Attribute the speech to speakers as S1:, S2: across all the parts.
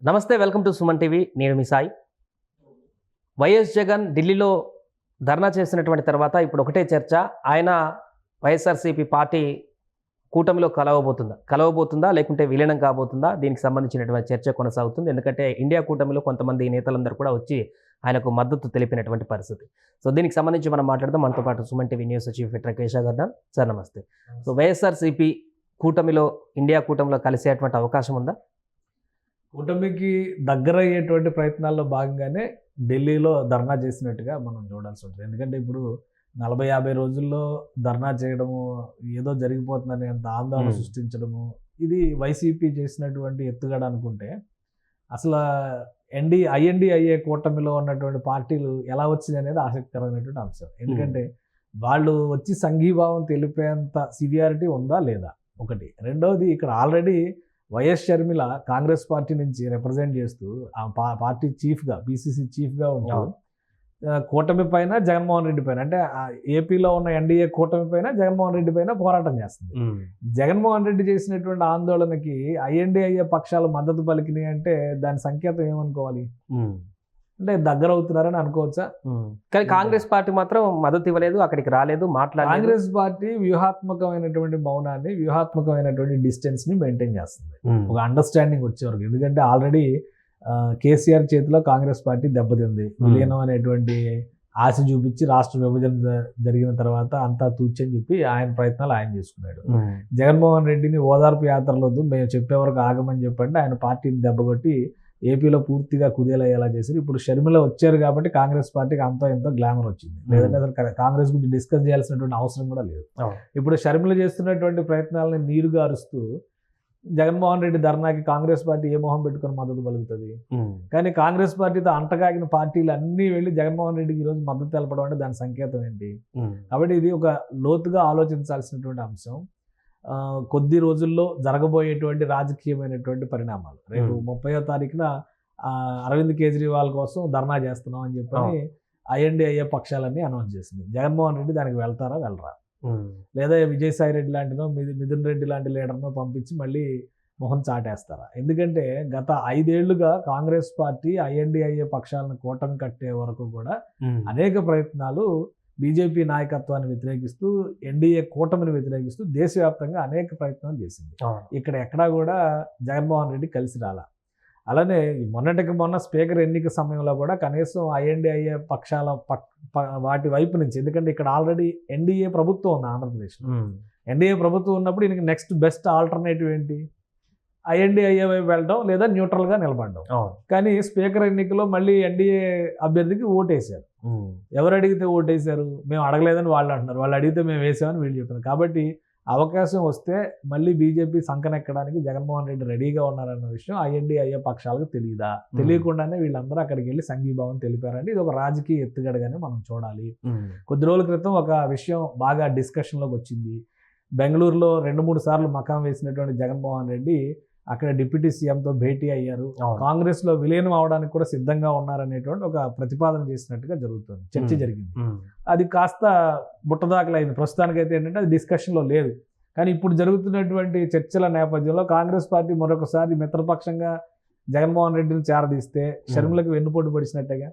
S1: నమస్తే, welcome to Suman TV. నేను మీ Sai. YS Jagan ఢిల్లీలో ధర్నా చేసినటువంటి తర్వాత ఇప్పుడు ఒకటే చర్చ, ఆయన వైఎస్ఆర్సీపీ పార్టీ కూటమిలో కలవబోతుందా లేకుంటే విలీనం కాబోతుందా? దీనికి సంబంధించినటువంటి చర్చ కొనసాగుతుంది. ఎందుకంటే ఇండియా కూటమిలో కొంతమంది నేతలందరూ కూడా వచ్చి ఆయనకు మద్దతు తెలిపినటువంటి పరిస్థితి. సో దీనికి సంబంధించి మనం మాట్లాడదాం. మనతో పాటు Suman TV news chief editor Keshav గారు. సార్ నమస్తే. సో వైఎస్ఆర్సీపీ కూటమిలో ఇండియా కూటమిలో కలిసేటువంటి అవకాశం ఉందా?
S2: కూటమికి దగ్గర అయ్యేటువంటి ప్రయత్నాల్లో భాగంగానే ఢిల్లీలో ధర్నా చేసినట్టుగా మనం చూడాల్సి ఉంటుంది. ఎందుకంటే ఇప్పుడు 40-50 రోజుల్లో ధర్నా చేయడము, ఏదో జరిగిపోతుందని అంత ఆందోళన సృష్టించడము, ఇది వైసీపీ చేసినటువంటి ఎత్తుగడ అనుకుంటే, అసలు ఐఎన్డీఐఏ కూటమిలో ఉన్నటువంటి పార్టీలు ఎలా వచ్చింది అనేది ఆసక్తికరమైనటువంటి అంశం. ఎందుకంటే వాళ్ళు వచ్చి సంఘీభావం తెలిపేంత సివియారిటీ ఉందా లేదా ఒకటి. రెండవది, ఇక్కడ already YS Sharmila Congress party నుంచి రిప్రజెంట్ చేస్తూ ఆ పార్టీ చీఫ్గా, పిసిసి చీఫ్గా ఉంటూ కూటమి పైన, జగన్మోహన్ రెడ్డి పైన, అంటే ఏపీలో ఉన్న ఎన్డీఏ కూటమి పైన, జగన్మోహన్ రెడ్డి పైన పోరాటం చేస్తుంది. జగన్మోహన్ రెడ్డి చేసినటువంటి ఆందోళనకి ఐఎన్డీఐఏ పక్షాలు మద్దతు పలికినాయి అంటే దాని సంకేతం ఏమనుకోవాలి? అంటే దగ్గర అవుతున్నారని అనుకోవచ్చా?
S1: కానీ కాంగ్రెస్ పార్టీ మాత్రం మద్దతు ఇవ్వలేదు, అక్కడికి రాలేదు, మాట్లాడలేదు.
S2: కాంగ్రెస్ పార్టీ వ్యూహాత్మకమైనటువంటి మౌనాన్ని, వ్యూహాత్మకమైనటువంటి డిస్టెన్స్ ని మెయింటైన్ చేస్తుంది ఒక అండర్స్టాండింగ్ వచ్చేవరకు. ఎందుకంటే ఆల్రెడీ కేసీఆర్ చేతిలో కాంగ్రెస్ పార్టీ దెబ్బతింది. విలీనం అనేటువంటి ఆశ చూపించి రాష్ట్ర విభజన జరిగిన తర్వాత అంతా తూచని చెప్పి ఆయన ప్రయత్నాలు ఆయన చేసుకున్నాడు. జగన్మోహన్ రెడ్డిని ఓదార్పు యాత్రలొద్దు, మేము చెప్పే వరకు ఆగమని చెప్పండి ఆయన పార్టీని దెబ్బకొట్టి ఏపీలో పూర్తిగా కుదేలయ్యేలా చేశారు. ఇప్పుడు షర్మిల వచ్చారు కాబట్టి కాంగ్రెస్ పార్టీకి అంతో ఎంతో గ్లామర్ వచ్చింది. లేదంటే అసలు కాంగ్రెస్ గురించి డిస్కస్ చేయాల్సినటువంటి అవసరం కూడా లేదు. ఇప్పుడు షర్మిల చేస్తున్నటువంటి ప్రయత్నాలని నీరుగా అరుస్తూ జగన్మోహన్ రెడ్డి ధర్నాకి కాంగ్రెస్ పార్టీ ఏ మొహం పెట్టుకుని మద్దతు పలుకుతుంది? కానీ కాంగ్రెస్ పార్టీతో అంటగాగిన పార్టీలు అన్నీ వెళ్ళి జగన్మోహన్ రెడ్డికి ఈరోజు మద్దతు తెలపడం అంటే దాని సంకేతం ఏంటి? కాబట్టి ఇది ఒక లోతుగా ఆలోచించాల్సినటువంటి అంశం. కొద్ది రోజుల్లో జరగబోయేటువంటి రాజకీయమైనటువంటి పరిణామాలు. రేపు 30వ తారీఖున అరవింద్ కేజ్రీవాల్ కోసం ధర్నా చేస్తున్నాం అని చెప్పని ఐఎన్డీఐఏ పక్షాలన్నీ అనౌన్స్ చేసింది. జగన్మోహన్ రెడ్డి దానికి వెళ్తారా వెళ్ళరా? లేదా విజయసాయి రెడ్డి లాంటినో, మిథున్ రెడ్డి లాంటి లీడర్నో పంపించి మళ్ళీ మొహం చాటేస్తారా? ఎందుకంటే గత 5 ఏళ్లుగా కాంగ్రెస్ పార్టీ ఐఎన్డీఐఏ పక్షాలను కూటమి కట్టే వరకు కూడా అనేక ప్రయత్నాలు బీజేపీ నాయకత్వాన్ని వ్యతిరేకిస్తూ, ఎన్డీఏ కూటమిని వ్యతిరేకిస్తూ దేశవ్యాప్తంగా అనేక ప్రయత్నాలు చేసింది. ఇక్కడ ఎక్కడా కూడా జగన్మోహన్ రెడ్డి కలిసి రాలా. అలానే మొన్నటికి మొన్న స్పీకర్ ఎన్నిక సమయంలో కూడా కనీసం ఐఎన్డీఐఏ పక్షాల వాటి వైపు నుంచి, ఎందుకంటే ఇక్కడ ఆల్రెడీ ఎన్డీఏ ప్రభుత్వం ఉంది ఆంధ్రప్రదేశ్లో. ఎన్డీఏ ప్రభుత్వం ఉన్నప్పుడు ఈయనకి నెక్స్ట్ బెస్ట్ ఆల్టర్నేటివ్ ఏంటి? ఐఎన్డీఐఏ వైపు వెళ్ళడం లేదా న్యూట్రల్గా నిలబడడం. కానీ స్పీకర్ ఎన్నికలో మళ్ళీ ఎన్డీఏ అభ్యర్థికి ఓటేశారు. ఎవరు అడిగితే ఓటేశారు? మేము అడగలేదని వాళ్ళు అంటున్నారు, వాళ్ళు అడిగితే మేము వేసామని వీళ్ళు చెప్తున్నారు. కాబట్టి అవకాశం వస్తే మళ్ళీ బీజేపీ సంకనెక్కడానికి జగన్మోహన్ రెడ్డి రెడీగా ఉన్నారన్న విషయం ఐఎన్డీఐఏ పక్షాలకు తెలియదా? తెలియకుండానే వీళ్ళందరూ అక్కడికి వెళ్ళి సంఘీభావం తెలిపారంటే ఇది ఒక రాజకీయ ఎత్తుగడగానే మనం చూడాలి. కొద్ది రోజుల క్రితం ఒక విషయం బాగా డిస్కషన్లోకి వచ్చింది. బెంగళూరులో 2-3 సార్లు మకాం వేసినటువంటి జగన్మోహన్ రెడ్డి అక్కడ డిప్యూటీ సీఎంతో భేటీ అయ్యారు. కాంగ్రెస్ లో విలీనం అవడానికి కూడా సిద్ధంగా ఉన్నారనేటువంటి ఒక ప్రతిపాదన చేసినట్టుగా జరుగుతుంది, చర్చ జరిగింది. అది కాస్త బుట్టదాఖలైంది. ప్రస్తుతానికైతే ఏంటంటే అది డిస్కషన్లో లేదు. కానీ ఇప్పుడు జరుగుతున్నటువంటి చర్చల నేపథ్యంలో కాంగ్రెస్ పార్టీ మరొకసారి మిత్రపక్షంగా జగన్మోహన్ రెడ్డిని చేరదీస్తే షర్మిలకు వెన్నుపోటు పడిచినట్టుగా.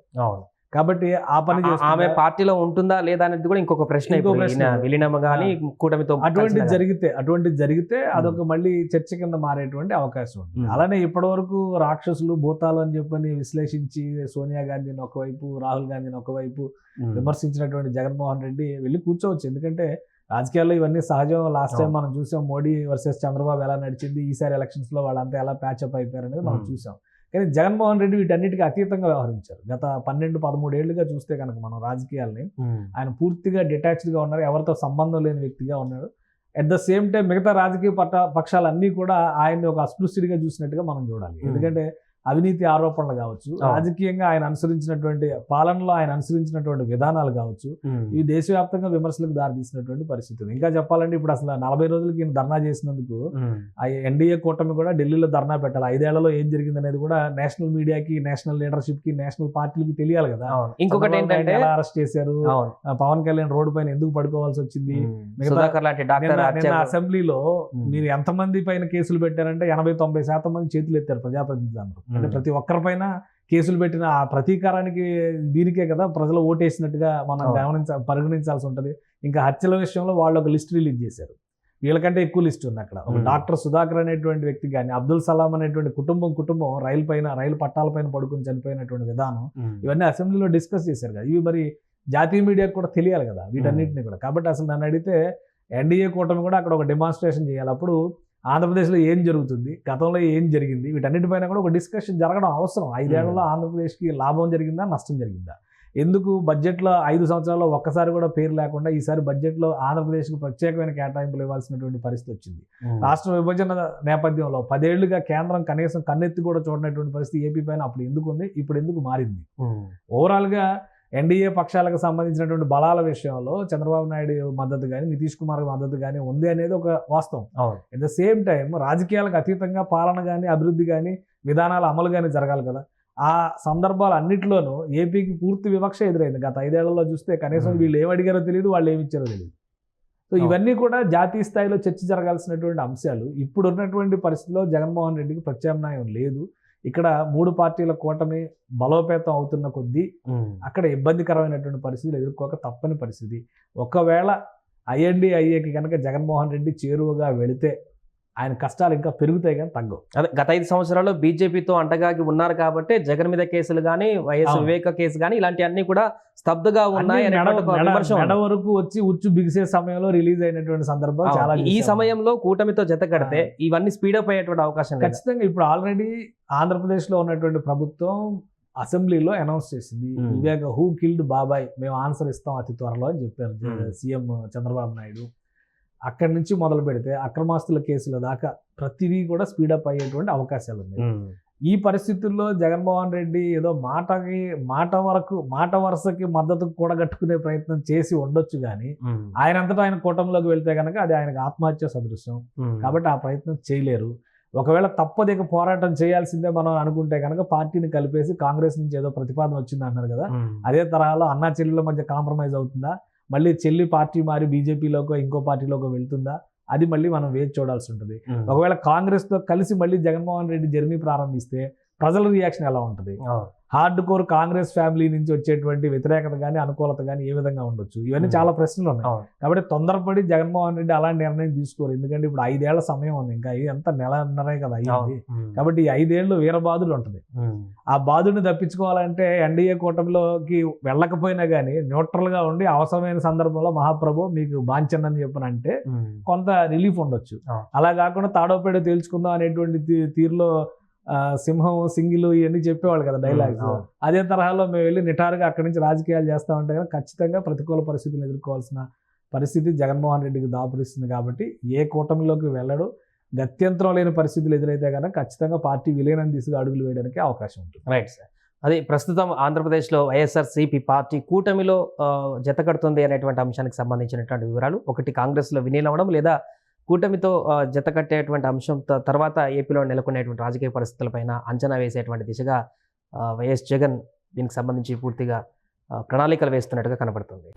S2: కాబట్టి ఆ పని
S1: ఆమె పార్టీలో ఉంటుందా లేదా అనేది కూడా ఇంకొక ప్రశ్న. విలీనం కానీ కూటమితో
S2: అటువంటి జరిగితే అదొక మళ్ళీ చర్చ కింద మారేటువంటి అవకాశం ఉంటుంది. అలానే ఇప్పటి వరకు రాక్షసులు, భూతాలు అని చెప్పని విశ్లేషించి సోనియా గాంధీని ఒకవైపు, రాహుల్ గాంధీని ఒకవైపు విమర్శించినటువంటి జగన్మోహన్ రెడ్డి వెళ్ళి కూర్చోవచ్చు. ఎందుకంటే రాజకీయాల్లో ఇవన్నీ సహజం. లాస్ట్ టైం మనం చూసాం మోడీ వర్సెస్ చంద్రబాబు ఎలా నడిచింది, ఈసారి ఎలక్షన్స్ లో వాళ్ళంతా ఎలా ప్యాచప్ అయిపోయారు అనేది మనం చూసాం. కానీ జగన్మోహన్ రెడ్డి వీటన్నిటికీ అతీతంగా వ్యవహరించారు. గత 12-13 ఏళ్లుగా చూస్తే కనుక మనం రాజకీయాల్ని, ఆయన పూర్తిగా డిటాచ్డ్గా ఉన్నారు, ఎవరితో సంబంధం లేని వ్యక్తిగా ఉన్నాడు. అట్ ద సేమ్ టైం మిగతా రాజకీయ పక్షాలన్నీ కూడా ఆయన్ని ఒక అస్పృశ్యుడిగా చూసినట్టుగా మనం చూడాలి. ఎందుకంటే అవినీతి ఆరోపణలు కావచ్చు, రాజకీయంగా ఆయన అనుసరించినటువంటి పాలనలో ఆయన అనుసరించినటువంటి విధానాలు కావచ్చు, ఇవి దేశవ్యాప్తంగా విమర్శలకు దారితీసినటువంటి పరిస్థితి. ఇంకా చెప్పాలంటే ఇప్పుడు అసలు 40 రోజులకి ఈయన ధర్నా చేసినందుకు ఎన్డీఏ కూటమి కూడా ఢిల్లీలో ధర్నా పెట్టాలి. 5 ఏళ్లలో ఏం జరిగింది అనేది కూడా నేషనల్ మీడియాకి, నేషనల్ లీడర్షిప్ కి, నేషనల్ పార్టీలకి తెలియాలి కదా.
S1: ఇంకొకటి ఏంటంటే
S2: ఎలా అరెస్ట్ చేశారు, పవన్ కళ్యాణ్ రోడ్డు పైన ఎందుకు పడుకోవాల్సి వచ్చింది, అసెంబ్లీలో మీరు ఎంతమంది పైన కేసులు పెట్టారంటే 80-90% మంది చేతులు ఎత్తారు ప్రజాప్రతినిధులు అందరూ. అంటే ప్రతి ఒక్కరిపైన కేసులు పెట్టిన ఆ ప్రతీకారానికి దీనికే కదా ప్రజలు ఓటేసినట్టుగా మనం పరిగణించాల్సి ఉంటుంది. ఇంకా హత్యల విషయంలో వాళ్ళు ఒక లిస్ట్ రిలీజ్ చేశారు, వీళ్ళకంటే ఎక్కువ లిస్ట్ ఉంది అక్కడ. ఒక డాక్టర్ సుధాకర్ అనేటువంటి వ్యక్తి కానీ, అబ్దుల్ సలాం అనేటువంటి కుటుంబం రైలు పట్టాలపైన పడుకుని చనిపోయినటువంటి విధానం, ఇవన్నీ అసెంబ్లీలో డిస్కస్ చేశారు కదా. ఇవి మరి జాతీయ మీడియాకు కూడా తెలియాలి కదా వీటన్నిటిని కూడా. కాబట్టి అసలు నన్ను అడిగితే ఎన్డీఏ కూటమి కూడా అక్కడ ఒక డెమాన్స్ట్రేషన్ చేయాలి. అప్పుడు ఆంధ్రప్రదేశ్లో ఏం జరుగుతుంది, గతంలో ఏం జరిగింది, వీటన్నిటిపైన కూడా ఒక డిస్కషన్ జరగడం అవసరం. 5 ఏళ్లలో ఆంధ్రప్రదేశ్కి లాభం జరిగిందా, నష్టం జరిగిందా, ఎందుకు బడ్జెట్లో 5 సంవత్సరాల్లో ఒక్కసారి కూడా పేరు లేకుండా ఈసారి బడ్జెట్లో ఆంధ్రప్రదేశ్కు ప్రత్యేకమైన కేటాయింపులు ఇవ్వాల్సినటువంటి పరిస్థితి వచ్చింది. రాష్ట్ర విభజన నేపథ్యంలో 10 ఏళ్లుగా కేంద్రం కనీసం కన్నెత్తి కూడా చూడనటువంటి పరిస్థితి ఏపీ పైన అప్పుడు ఎందుకు ఉంది, ఇప్పుడు ఎందుకు మారింది? ఓవరాల్గా ఎన్డీఏ పక్షాలకు సంబంధించినటువంటి బలాల విషయంలో చంద్రబాబు నాయుడు మద్దతు కానీ, నితీష్ కుమార్ మద్దతు కానీ ఉంది అనేది ఒక వాస్తవం. అట్ ద సేమ్ టైం రాజకీయాలకు అతీతంగా పాలన కానీ, అభివృద్ధి కానీ, విధానాల అమలు కానీ జరగాలి కదా. ఆ సందర్భాలు అన్నింటిలోనూ ఏపీకి పూర్తి వివక్ష ఎదురైంది. గత 5 ఏళ్లలో చూస్తే కనీసం వీళ్ళు ఏం అడిగారో తెలియదు, వాళ్ళు ఏమి ఇచ్చారో తెలియదు. సో ఇవన్నీ కూడా జాతీయ స్థాయిలో చర్చ జరగాల్సినటువంటి అంశాలు. ఇప్పుడు ఉన్నటువంటి పరిస్థితిలో జగన్మోహన్ రెడ్డికి ప్రత్యామ్నాయం లేదు. ఇక్కడ 3 పార్టీల కూటమి బలోపేతం అవుతున్న కొద్దీ అక్కడ ఇబ్బందికరమైనటువంటి పరిస్థితులు ఎదుర్కోక తప్పని పరిస్థితి. ఒకవేళ ఐఎన్డీఐఏకి కనుక జగన్మోహన్ రెడ్డి చేరువగా వెళితే ఆయన కష్టాలు ఇంకా పెరుగుతాయి కానీ తగ్గవు.
S1: అదే గత 5 సంవత్సరాల్లో బీజేపీతో అంటగాగి ఉన్నారు కాబట్టి జగన్ మీద కేసులు కానీ, వైఎస్ వివేక కేసు కానీ ఇలాంటివన్నీ కూడా స్తబ్దుగా ఉన్నాయి.
S2: మెడ వరకు వచ్చి ఉచ్చు బిగిసే సమయంలో రిలీజ్ అయినటువంటి సందర్భం చాలా.
S1: ఈ సమయంలో కూటమితో జత కడితే ఇవన్నీ స్పీడప్ అయ్యేటువంటి అవకాశం
S2: ఖచ్చితంగా. ఇప్పుడు ఆల్రెడీ ఆంధ్రప్రదేశ్ లో ఉన్నటువంటి ప్రభుత్వం అసెంబ్లీలో అనౌన్స్ చేసింది, వివేక హూ కిల్డ్ బాబాయ్, మేము ఆన్సర్ ఇస్తాం అతి త్వరలో అని చెప్పారు సీఎం చంద్రబాబు నాయుడు. అక్కడి నుంచి మొదలు పెడితే అక్రమాస్తుల కేసుల దాకా ప్రతిదీ కూడా స్పీడప్ అయ్యేటువంటి అవకాశాలు ఉన్నాయి. ఈ పరిస్థితుల్లో జగన్మోహన్ రెడ్డి ఏదో మాట వరుసకి మద్దతు కూడగట్టుకునే ప్రయత్నం చేసి ఉండొచ్చు కానీ ఆయనంతటా ఆయన కూటమిలోకి వెళ్తే కనుక అది ఆయనకు ఆత్మహత్య సదృశ్యం. కాబట్టి ఆ ప్రయత్నం చేయలేరు. ఒకవేళ తప్పదిక పోరాటం చేయాల్సిందే మనం అనుకుంటే కనుక పార్టీని కలిపేసి కాంగ్రెస్ నుంచి ఏదో ప్రతిపాదన వచ్చింది అన్నారు కదా, అదే తరహాలో అన్నా చెల్లెల మధ్య కాంప్రమైజ్ అవుతుందా, మళ్ళీ చెల్లి పార్టీ మారి బీజేపీలోకో ఇంకో పార్టీలోకో వెళ్తుందా, అది మళ్ళీ మనం వేచి చూడాల్సి ఉంటుంది. ఒకవేళ కాంగ్రెస్ తో కలిసి మళ్ళీ జగన్మోహన్ రెడ్డి జర్నీ ప్రారంభిస్తే ప్రజల రియాక్షన్ ఎలా ఉంటుంది? హార్డ్ కోర్ కాంగ్రెస్ ఫ్యామిలీ నుంచి వచ్చేటువంటి వ్యతిరేకత కానీ, అనుకూలత కానీ ఏ విధంగా ఉండొచ్చు? ఇవన్నీ చాలా ప్రశ్నలు ఉన్నాయి. కాబట్టి తొందరపడి జగన్మోహన్ రెడ్డి అలాంటి నిర్ణయం తీసుకోరు. ఎందుకంటే ఇప్పుడు 5 ఏళ్ల సమయం ఉంది, ఇంకా ఎంత నెలన్నరే కదా అయ్యింది. కాబట్టి ఈ 5 ఏళ్ళు వీరబాదులు ఉంటుంది. ఆ బాధుని తప్పించుకోవాలంటే ఎన్డీఏ కూటమిలోకి వెళ్ళకపోయినా కానీ న్యూట్రల్ గా ఉండి అవసరమైన సందర్భంలో మహాప్రభు మీకు బాంచనని చెప్పనంటే కొంత రిలీఫ్ ఉండొచ్చు. అలా కాకుండా తాడోపేడ తేల్చుకుందాం అనేటువంటి తీరులో సింహం సింగిల్ ఇవన్నీ చెప్పేవాళ్ళు కదా డైలాగ్స్. అదే తరహాలో మేము వెళ్ళి నిటారుగా అక్కడి నుంచి రాజకీయాలు చేస్తా ఉంటే కనుక ఖచ్చితంగా ప్రతికూల పరిస్థితులను ఎదుర్కోవాల్సిన పరిస్థితి జగన్మోహన్ రెడ్డికి దాపురిస్తుంది. కాబట్టి ఏ కూటమిలోకి వెళ్ళడు. గత్యంతరం లేని పరిస్థితులు ఎదురైతే కనుక ఖచ్చితంగా పార్టీ విలీనం దిశగా అడుగులు వేయడానికి అవకాశం ఉంటుంది.
S1: Right sir. అది ప్రస్తుతం ఆంధ్రప్రదేశ్లో వైఎస్ఆర్సీపీ పార్టీ కూటమిలో జతకడుతుంది అనేటువంటి అంశానికి సంబంధించినటువంటి వివరాలు. ఒకటి కాంగ్రెస్లో విలీనం అవ్వడం లేదా కూటమితో జత కట్టేటువంటి అంశం తర్వాత ఏపీలో నెలకొనేటువంటి రాజకీయ పరిస్థితులపైన అంచనా వేసేటువంటి దిశగా వైఎస్ జగన్ దీనికి సంబంధించి పూర్తిగా ప్రణాళికలు వేస్తున్నట్టుగా కనబడుతుంది.